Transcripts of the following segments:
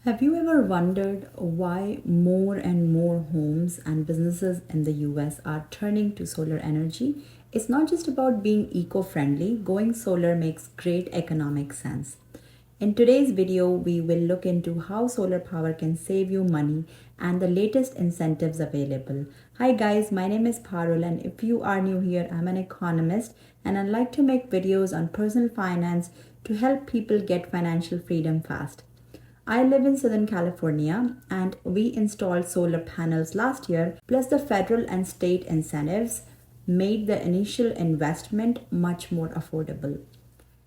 Have you ever wondered why more and more homes and businesses in the US are turning to solar energy? It's not just about being eco friendly, going solar makes great economic sense. In today's video, we will look into how solar power can save you money and the latest incentives available. Hi guys, my name is Parul, and if you are new here, I'm an economist and I like to make videos on personal finance to help people get financial freedom fast. I live in Southern California and we installed solar panels last year, plus the federal and state incentives made the initial investment much more affordable.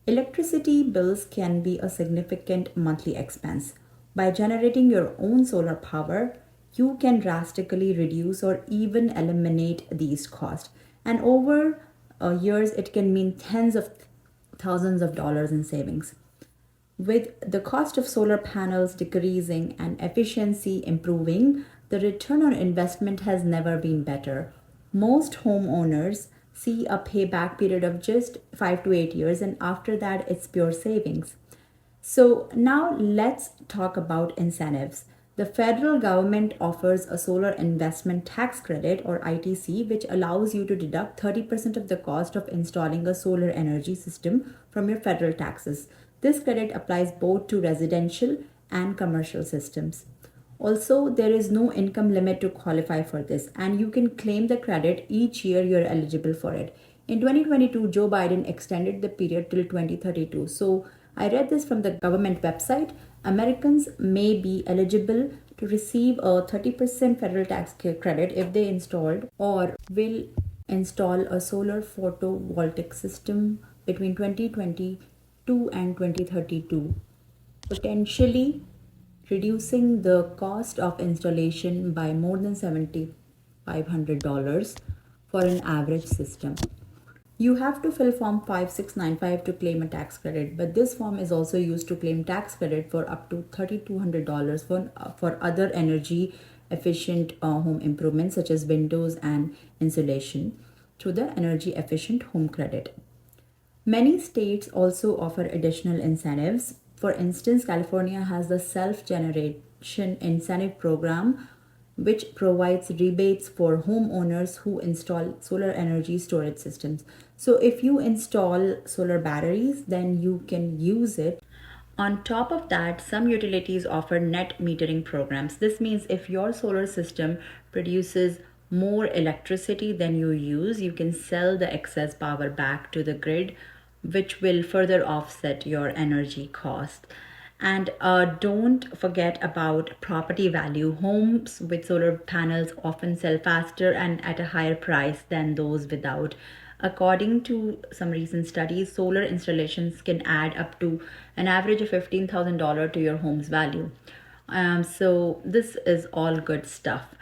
Electricity bills can be a significant monthly expense. By generating your own solar power, you can drastically reduce or even eliminate these costs. And over years, it can mean tens of thousands of dollars in savings. With the cost of solar panels decreasing and efficiency improving, the return on investment has never been better. Most homeowners see a payback period of just 5 to 8 years, and after that, it's pure savings. So, now let's talk about incentives. The federal government offers a solar investment tax credit or ITC, which allows you to deduct 30% of the cost of installing a solar energy system from your federal taxes. This credit applies both to residential and commercial systems. Also, there is no income limit to qualify for this, and you can claim the credit each year you're eligible for it. In 2022, Joe Biden extended the period till 2032. So, I read this from the government website. Americans may be eligible to receive a 30% federal tax credit if they installed or will install a solar photovoltaic system between 2022 and 2032, potentially reducing the cost of installation by more than $7,500 for an average system. You have to fill Form 5695 to claim a tax credit, but this form is also used to claim tax credit for up to $3,200 for other energy efficient home improvements such as windows and insulation through the Energy Efficient Home Credit. Many states also offer additional incentives. For instance, California has the Self Generation Incentive Program, which provides rebates for homeowners who install solar energy storage systems. So, if you install solar batteries, then you can use it. On top of that, some utilities offer net metering programs. This means if your solar system produces more electricity than you use, you can sell the excess power back to the grid, which will further offset your energy cost. And don't forget about property value. Homes with solar panels often sell faster and at a higher price than those without. According to some recent studies, solar installations can add up to an average of $15,000 to your home's value. So this is all good stuff.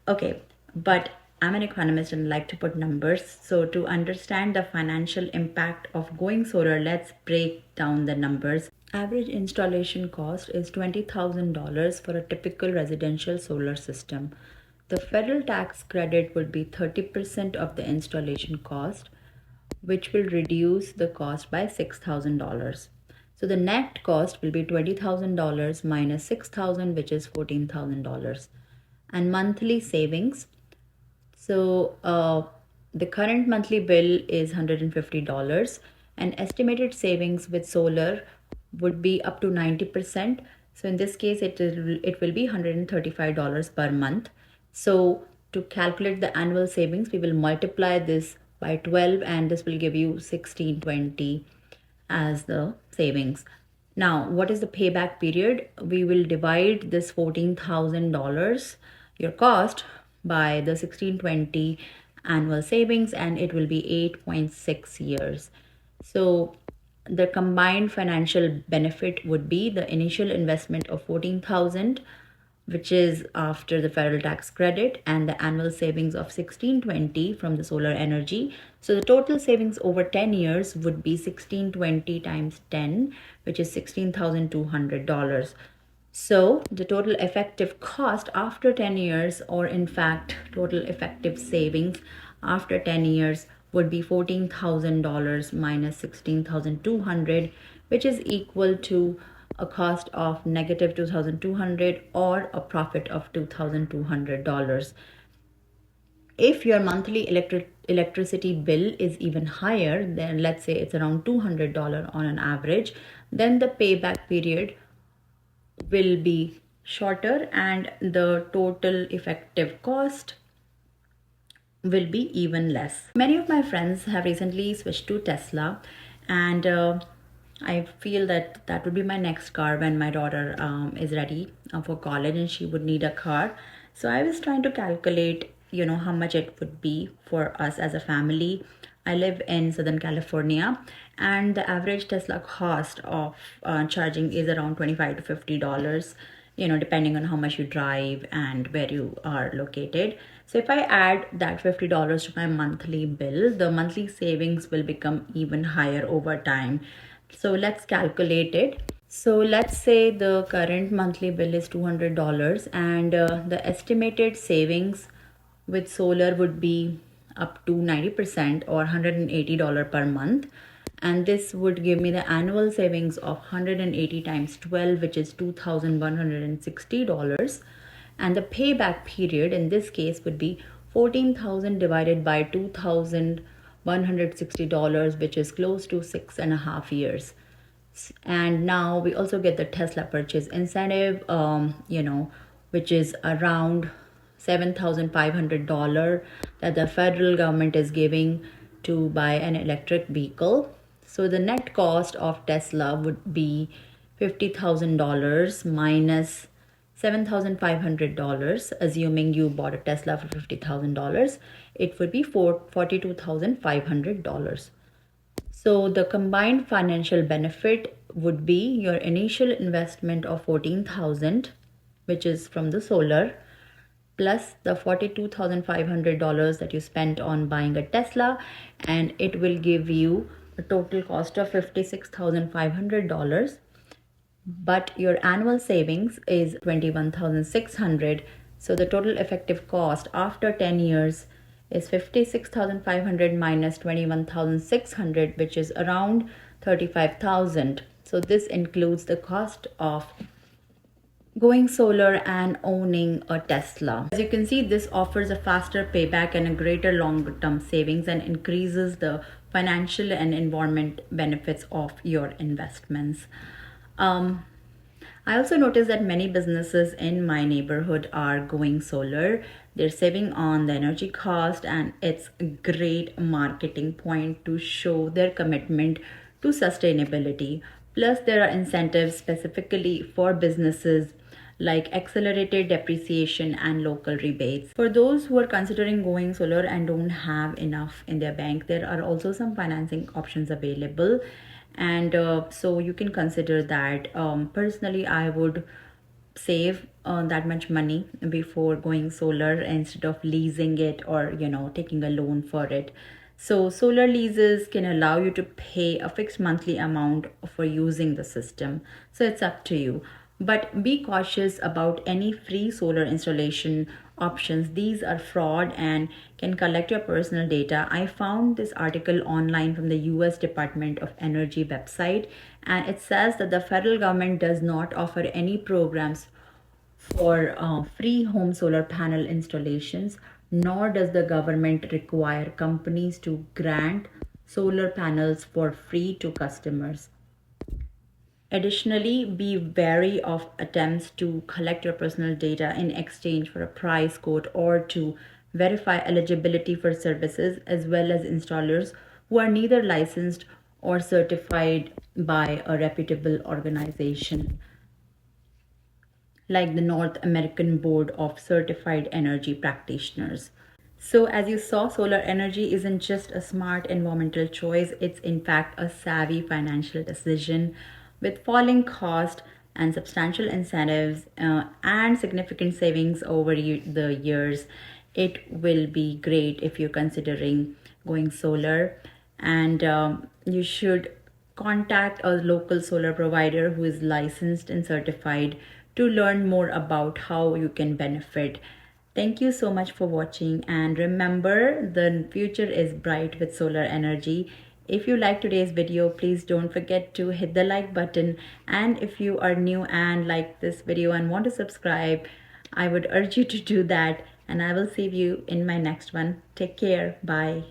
Okay, but I'm an economist and like to put numbers. So to understand the financial impact of going solar, let's break down the numbers. Average installation cost is $20,000 for a typical residential solar system. The federal tax credit would be 30% of the installation cost, which will reduce the cost by $6,000. So the net cost will be $20,000 minus 6,000, which is $14,000. And monthly savings. So the current monthly bill is $150. And estimated savings with solar would be up to 90%. So in this case, it will be $135 per month. So to calculate the annual savings, we will multiply this by 12 and this will give you 1620 as the savings. Now, what is the payback period? We will divide this $14,000, your cost, by the 1620 annual savings, and it will be 8.6 years. So the combined financial benefit would be the initial investment of 14,000, which is after the federal tax credit, and the annual savings of 1620 from the solar energy. So the total savings over 10 years would be 1620 times 10, which is $16,200. So the total effective cost after 10 years, or in fact, total effective savings after 10 years would be $14,000 minus 16,200, which is equal to a cost of negative $2,200 or a profit of $2,200. If your monthly electricity bill is even higher, then let's say it's around $200 on an average, then the payback period will be shorter and the total effective cost will be even less. Many of my friends have recently switched to Tesla, and I feel that that would be my next car when my daughter is ready for college and she would need a car. So I was trying to calculate, how much it would be for us as a family. I live in Southern California, and the average Tesla cost of charging is around $25 to $50, depending on how much you drive and where you are located. So if I add that $50 to my monthly bill, the monthly savings will become even higher over time. So let's calculate it. So let's say the current monthly bill is $200, and the estimated savings with solar would be up to 90% or $180 per month. And this would give me the annual savings of 180 times 12, which is $2,160. And the payback period in this case would be 14,000 divided by $2,160, which is close to 6.5 years. And now we also get the Tesla purchase incentive, which is around $7,500 that the federal government is giving to buy an electric vehicle. So the net cost of Tesla would be $50,000 minus $7,500. Assuming you bought a Tesla for $50,000, it would be $42,500. So the combined financial benefit would be your initial investment of $14,000, which is from the solar, plus the $42,500 that you spent on buying a Tesla, and it will give you a total cost of $56,500. But your annual savings is $21,600. So the total effective cost after 10 years is $56,500 minus $21,600, which is around $35,000. So this includes the cost of going solar and owning a Tesla. As you can see, this offers a faster payback and a greater long-term savings and increases the financial and environment benefits of your investments. I also noticed that many businesses in my neighborhood are going solar. They're saving on the energy cost, and it's a great marketing point to show their commitment to sustainability. Plus, there are incentives specifically for businesses like accelerated depreciation and local rebates. For those who are considering going solar and don't have enough in their bank, there are also some financing options available, and so you can consider that. Personally, I would save that much money before going solar instead of leasing it or taking a loan for it. So solar leases can allow you to pay a fixed monthly amount for using the system, so it's up to you. But be cautious about any free solar installation options. These are fraud and can collect your personal data. I found this article online from the US Department of Energy website, and it says that the federal government does not offer any programs for free home solar panel installations, nor does the government require companies to grant solar panels for free to customers. Additionally, be wary of attempts to collect your personal data in exchange for a price quote or to verify eligibility for services, as well as installers who are neither licensed or certified by a reputable organization like the North American Board of Certified Energy Practitioners. So as you saw, solar energy isn't just a smart environmental choice, it's in fact a savvy financial decision. With falling cost and substantial incentives and significant savings over the years, it will be great if you're considering going solar. And you should contact a local solar provider who is licensed and certified to learn more about how you can benefit. Thank you so much for watching, and remember, the future is bright with solar energy. If you like today's video, please don't forget to hit the like button. And if you are new and like this video and want to subscribe, I would urge you to do that. And I will see you in my next one. Take care. Bye.